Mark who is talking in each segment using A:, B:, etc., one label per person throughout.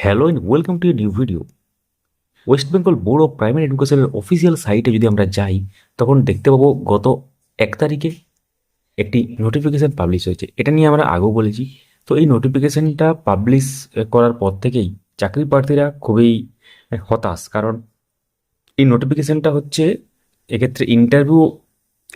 A: Hello and welcome to a new video. West Bengal board of primary এডুকেশনের official সাইটে যদি আমরা যাই তখন দেখতে পাবো গত 1 তারিখে একটি নোটিফিকেশান পাবলিশ হয়েছে। এটা নিয়ে আমরা আগেও বলেছি। তো এই নোটিফিকেশানটা পাবলিশ করার পর থেকেই চাকরি প্রার্থীরা খুবই হতাশ, কারণ এই নোটিফিকেশানটা হচ্ছে এক্ষেত্রে ইন্টারভিউ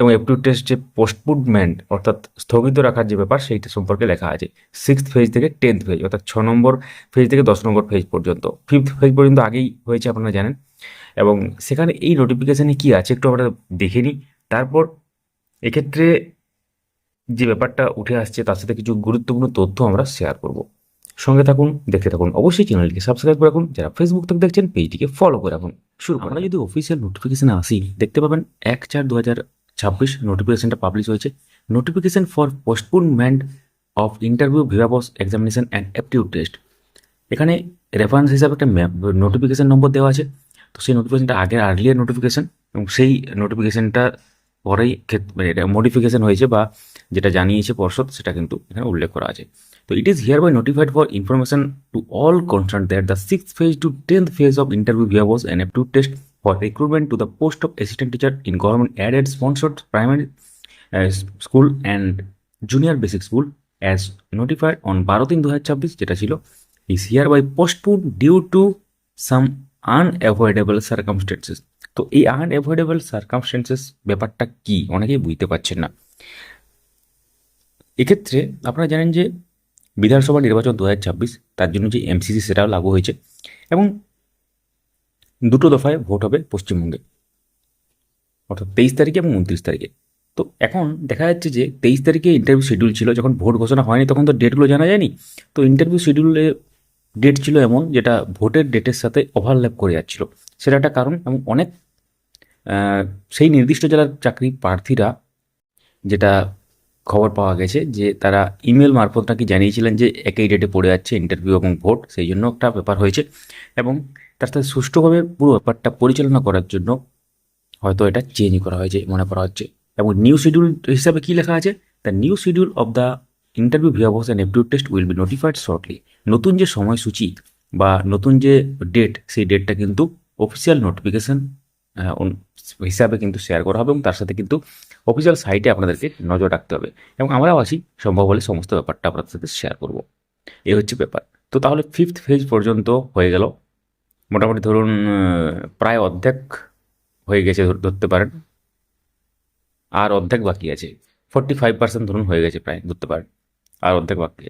A: এবং অ্যাপটিউড টেস্ট যে পোস্টপোনমেন্ট অর্থাৎ স্থগিত রাখার যে ব্যাপার সেইটা সম্পর্কে লেখা আছে। 6th ফেজ থেকে 10th ফেজ অর্থাৎ 6 নম্বর ফেজ থেকে 10 নম্বর ফেজ পর্যন্ত, 5th ফেজ পর্যন্ত আগেই হয়েছে আপনারা জানেন। এবং সেখানে এই নোটিফিকেশানে কি আছে একটু আমরা দেখে নিই। তারপর এক্ষেত্রে যে ব্যাপারটা উঠে আসছে তার সাথে কিছু গুরুত্বপূর্ণ তথ্য আমরা শেয়ার করব। সঙ্গে থাকুন, দেখতে থাকুন। অবশ্যই চ্যানেলটিকে সাবস্ক্রাইব করে রাখুন, যারা ফেসবুক থেকে দেখছেন পেজটিকে ফলো করে রাখুন। আমরা যদি অফিসিয়াল নোটিফিকেশানে আসি দেখতে পাবেন 1/4/2026 নোটিফিকেশানটা পাবলিশ হয়েছে। Notification for postponement of interview viva voce examination and aptitude test. এখানে রেফারেন্স হিসাবে একটা নোটিফিকেশান নম্বর দেওয়া আছে। তো সেই নোটিফিকেশানটা আগের আর্লিয়ার নোটিফিকেশান এবং সেই নোটিফিকেশানটা পরেই এটা মডিফিকেশান হয়েছে বা যেটা জানিয়েছে পর্ষদ সেটা কিন্তু এখানে উল্লেখ করা আছে। তো it is hereby notified for information to all concern that the 6th phase to 10th phase of interview viva voce and aptitude test for recruitment to the post of assistant teacher in government aided sponsored primary school and junior basic school as notified on 12/3/2026 যেটা ছিল is hereby postponed due to some unavoidable circumstances। তো এই unavoidable circumstances ব্যাপারটা কি অনেকেই বুঝতে পারছেন না। এক্ষেত্রে আপনারা জানেন যে বিধানসভা নির্বাচন 2026 তার জন্য যে এমসিসি সেটাও লাগু হয়েছে এবং দুটো দফায় ভোট হবে পশ্চিমবঙ্গে, অর্থাৎ 23 তারিখে এবং 29 তারিখে। তো এখন দেখা যাচ্ছে যে 23 তারিখে ইন্টারভিউ শিডিউল ছিল, যখন ভোট ঘোষণা হয়নি তখন তো ডেটগুলো জানা যায়নি। তো ইন্টারভিউ শিডিউলে ডেট ছিল এমন যেটা ভোটের ডেটের সাথে ওভারল্যাপ করে যাচ্ছিল, সেটা একটা কারণ। এবং অনেক সেই নির্দিষ্ট জেলার চাকরি প্রার্থীরা, যেটা খবর পাওয়া গেছে যে তারা ইমেল মারফত নাকি জানিয়েছিলেন যে একই ডেটে পড়ে যাচ্ছে ইন্টারভিউ এবং ভোট, সেই জন্য একটা ব্যাপার হয়েছে। এবং তার সাথে সুষ্ঠুভাবে পুরো ব্যাপারটা পরিচালনা করার জন্য হয়তো এটা চেঞ্জ করা হয়েছে মনে করা হচ্ছে। এবং নিউ শিডিউল হিসাবে কী লেখা আছে, the new schedule of the interview viva voce and aptitude test will be notified shortly. নতুন যে সময়সূচি বা নতুন যে ডেট, সেই ডেটটা কিন্তু অফিসিয়াল নোটিফিকেশান হিসাবে কিন্তু শেয়ার করা হবে এবং তার সাথে কিন্তু অফিসিয়াল সাইটে আপনাদেরকে নজর রাখতে হবে। এবং আমরাও আছি, সম্ভব হলে সমস্ত ব্যাপারটা আপনাদের সাথে শেয়ার করব। এই হচ্ছে ব্যাপার। তো তাহলে 5th ফেজ পর্যন্ত হয়ে গেল, মোটামুটি ধরুন প্রায় অর্ধেক হয়ে গেছে ধরতে পারেন, আর অর্ধেক বাকি আছে। 45% ধরুন হয়ে গেছে প্রায় ধরতে পারেন, আর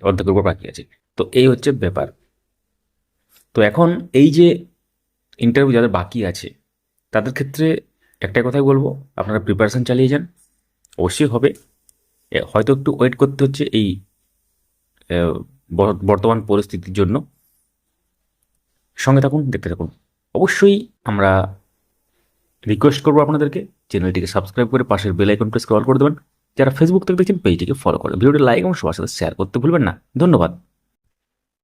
A: অর্ধেকের উপর বাকি আছে। তো এই হচ্ছে ব্যাপার। তো এখন এই যে ইন্টারভিউ যাদের বাকি আছে তাদের ক্ষেত্রে একটাই কথাই বলবো, আপনারা প্রিপারেশান চালিয়ে যান, অবশ্যই হবে। হয়তো একটু ওয়েট করতে হচ্ছে এই বর্তমান পরিস্থিতির জন্য। সঙ্গে থাকুন, দেখতে থাকুন। অবশ্যই আমরা রিকোয়েস্ট করবো আপনাদেরকে চ্যানেলটিকে সাবস্ক্রাইব করে পাশের বেল আইকন প্রেস করে অল করে দেবেন। যারা ফেসবুক থেকে দেখছেন পেজটিকে ফলো করে ভিডিওটি লাইক এবং সবার সাথে শেয়ার করতে ভুলবেন না। ধন্যবাদ।